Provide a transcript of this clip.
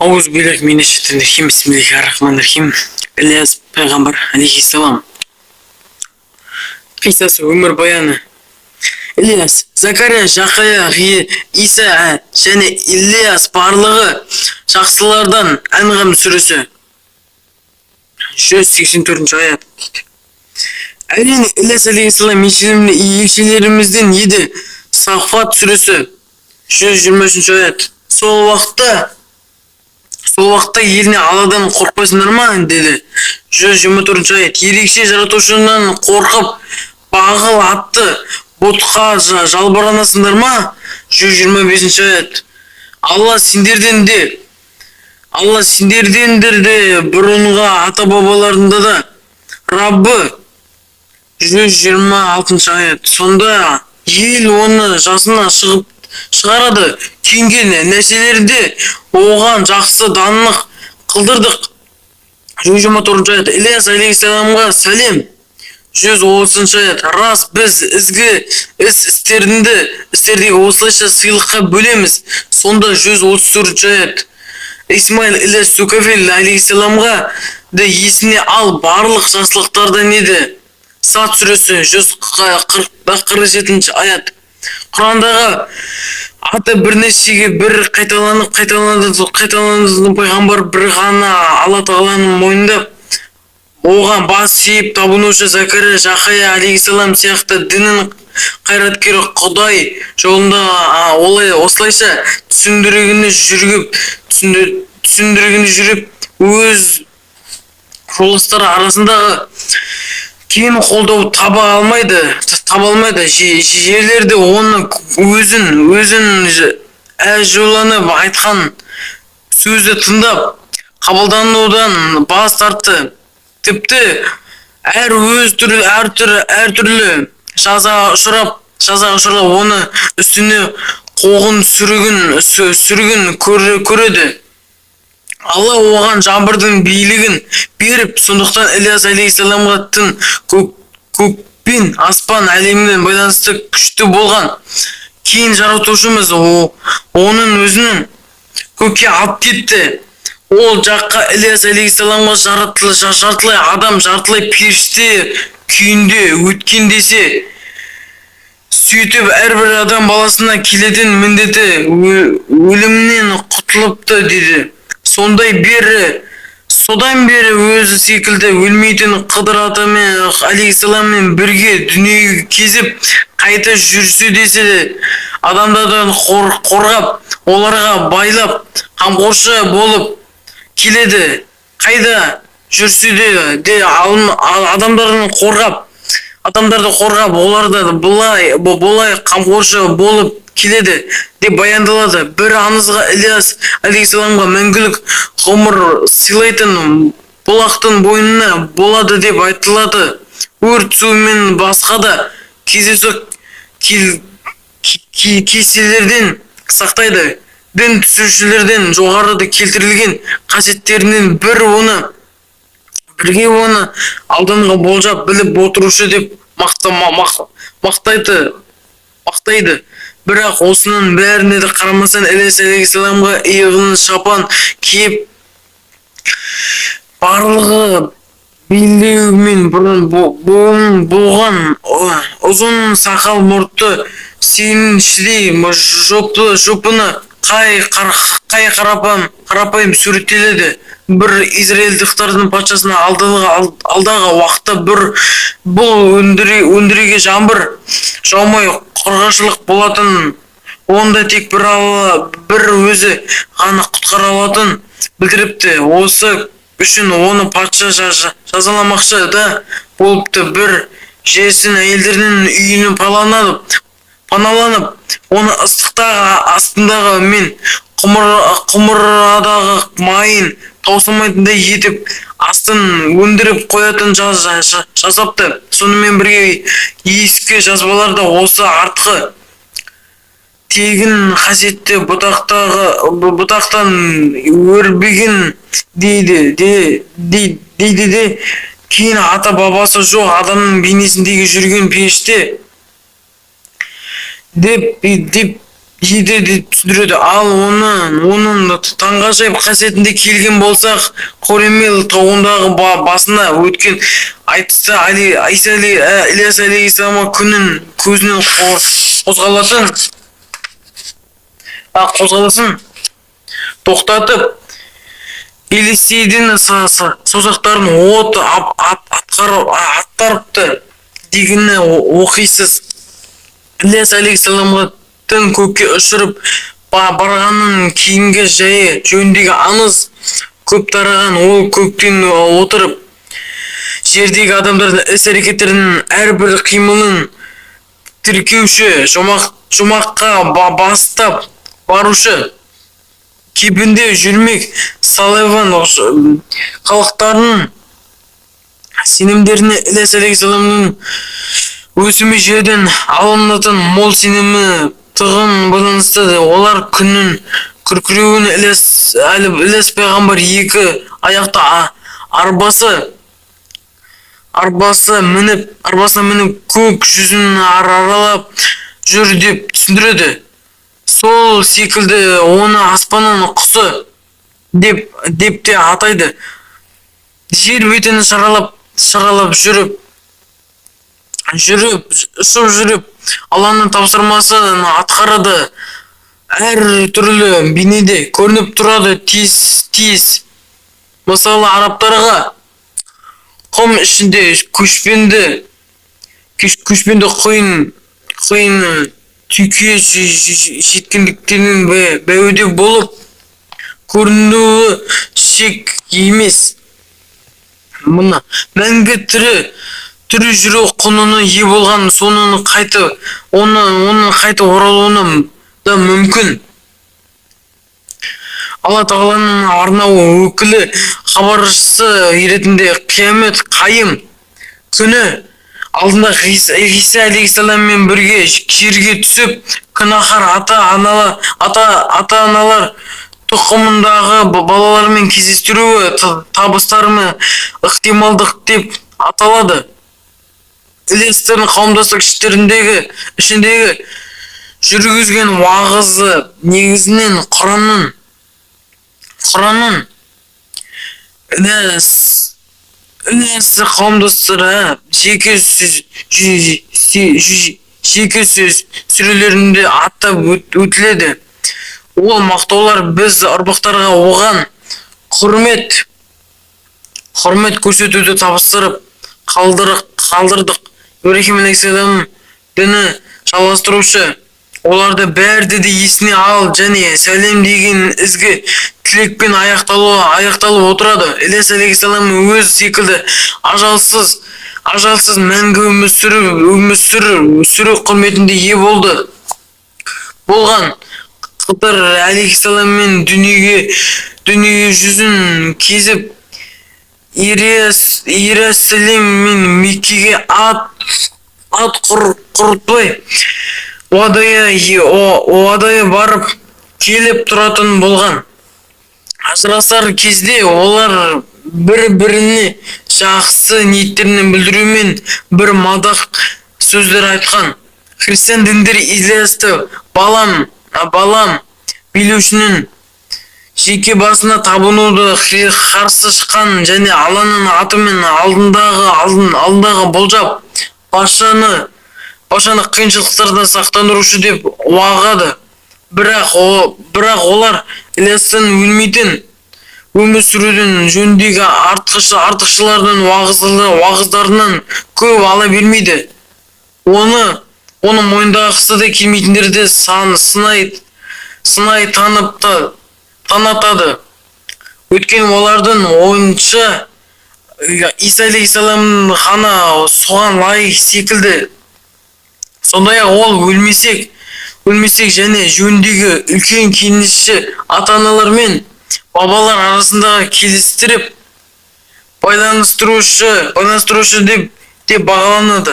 Ауыз билек минешетинрахим, бисмиллахиррахманиррахим. Ильяс пайғамбар алейхиссалам. Қиссасы өмір баяны. Ильяс, Закария, Жақия, Иса және Ильяс барлығы жақсылардан. Анғам сүресі 184 аят. Әрине Ильяс алейхиссалам елшілерімізден еді. Саффат сүресі 123 аят. Сол уақытта еліне Алладан қорқпайсыңдар ма? Деді. 124 аят. Ерекше жаратушынан қорқып, бағыл атты бұтқа жалбаранасыңдар ма? 125 аят. Алла сендердендір де бұрынға ата-бабаларында да Раббы. 126 аят. Сонда ел оны жасына шығарады, түйінген нәрселерді оған жақсы данлық қылдырдық. 124 аят. Ильяс алейхиссаламға сәлем. 130 аят. Рас, біз ізгі істердегі осылайша сыйлыққа бөлеміз. Сонда 134 аят. Исмаил Ильяс Сукафил алейхиссаламға да есіне ал, барлық жақсылықтардан еді. Сад сүресі 147 аят. Құрандағы аты бірнешеге бір қайталанып пайғамбар бір ғана Алла тағаланың мойындап, оған бас иіп табынушы Закария, Жақия алейхиссалам сияқты діннің қайраткері Құдай жолында осылайша түсіндіргені жүріп, өз жолдастары арасындағы кейін қолдау таба алмайды. Жерлерде оны өзін әжуланып айтқан сөзді тыңдап қабылданудан бас тартты. Тіпті әртүрлі жазаға ұшырап оны үстіне қоғын сүргін көреді. Алла оған жаңбырдың билігін беріп, сондықтан Ильяс алейхиссаламға тын көк пен аспан әлемімен байланысты күшті болған. Кейін жаратушымыз оның өзінің көкке алып кетті. Ол жаққа Ильяс алейхиссаламға жартылай адам, жартылай періште күйінде өткен десе, сөйтіп әрбір адам баласына келетін міндеті өлімнен құтылыпты деді. Содан бері өзі секілді өлмейтін Қыдыр атамен алейхиссаламмен бірге дүниеге кезіп қайта жүрсе десе де, адамдардан қорғап, оларға байлап, қамқоршы болып келеді. Қайда жүрсе де адамдарды қорғап, оларды бұлай қамқоршы болып келеді деп баяндалады. Бір аңызға Ильяс алейхиссаламға мәңгілік ғұмыр сыйлайтын бұлақтың бойына болады деп айтылады. Өрт, су мен басқа да кездейсоқ кеселерден сақтайды. Дін түсушілерден жоғарыда келтірілген қасиеттерінен бірге оны алдыңғы болжап біліп отырушы деп мақтайды. Бірақ осының бәріне де қарамастан Ильяс алейхиссаламға иығын шапан киіп, барлығы белдеуімен болған ұзын сақал мұртты сүйіншідей жұпыны қарапайым суреттеледі. Бір израильдықтардың патшасына алдағы уақытта бұл өндіреге жаңбыр жаумай құрғақшылық болатын, онда тек бір өзі ғана құтқара алатын білдіріпті. Осы үшін оны патша жазаламақшы да болыпты. Bir жесін әйелдерінің үйінің паналанып, оны ыстықтағы астындағы мен құмырадағы майын таусылмайтындай етіп астын өндіріп қоятын жасапты. Сонымен бірге ескі жазбаларда осы артқы тегін қасиетті бұтақтан өрбеген дейді де, кейін ата бабасы жоқ адамның бейнесіндегі жүрген періште деп еді деп түсіндіреді. Ал оның таңғажайып қасиетіне келген болсақ, Хоремел тауындағы басына өткен айтыста Ілияс алейхисаламға күннің көзінен қозғалысын тоқтатып, Елисейдің саусақтарын от аттарыпты дегенін оқисыз. Ілияс алейхисаламға тың көкке ұшырып барғанның кейінгі жайы жөніндегі аңыз көп тараған. Ол көктен отырып жердегі адамдардың іс-әрекеттерінің әрбір қимылын тіркеуші, жұмаққа бастап барушы, кебінде жүрмек Салаван халықтарының сенімдеріне Ілияс алейхисаламның өсімі жерден алынатын мол сенімі тығын байланысты. Олар күннің күркіреуін Ілияс пайғамбар екі аяқты арбасы мініп көк жүзін аралап жүр деп түсіндіреді. Сол секілді оны аспанның құсы деп те атайды. Жер бетін шаралап ұшып жүріп, Алланың тапсырмасын атқарады. Әр түрлі бейнеде көрініп тұрады тиіс. Мысалы, арабтарға құм ішінде көшпенді қойын түйке жеткендіктерінің бәуде болып көрінуі шек емес. Мына мәңгі тірі жүру құнына ие болған, соның қайта оралуына да мүмкін. Алла тағаланың арнауы өкілі хабаршысы ретінде қиямет қайым күні алдында Иса алейхисаламмен бірге жерге түсіп, күнәһар ата-аналар тұқымындағы балалармен кездестіруі табыстарымен ықтималдық деп аталады. Ілиястың қауымдастық ішіндегі жүргізген уағызы негізінен Құранның Ілияс қауымдастары жеке сөз сүрелерінде аттап өтіледі. Ол мақтаулар біз ұрпақтарға оған құрмет көрсетуді табыстырып қалдырдық. Ибрахим алейхиссалам діні жалғастырушы, оларды бәрді де есіне ал және сәлем деген ізгі тілекпен аяқталып отырады. Ілияс алейхиссалам өз секілді ажалсыз мәңгі өмір сүру құрметінде ие болған. Хыдыр алейхиссаламмен дүние жүзін кезіп, Иерусалим мен Меккеге ат құртпай уадайы барып келіп тұратын болған. Ажырасар кезде олар бір-біріне жақсы ниеттерін білдірумен бір мадақ сөздер айтқан. Христиан діндері Ілиясты балам билеушінің жеке басына табынуды қарсы шыққан және Алланың атымен алдындағы болжап, пашаны қиыншылықтардан сақтандырушы деп уағады. Бірақ олар Ілиястың өлмейтін өмір сүрудің жөніндегі артықшылардың уағыздарынан көп ала бермейді. Оны мойындағысы да келмейтіндерді сынай танытады. Өйткені олардың ойынша Иса алейхиссалам ғана соған лайық секілді. Сондай-ақ ол өлмесек және жөніндегі үлкен кеңесші ата-аналар мен бабалар арасындағы келістіріп байланыстырушы деп бағаланады.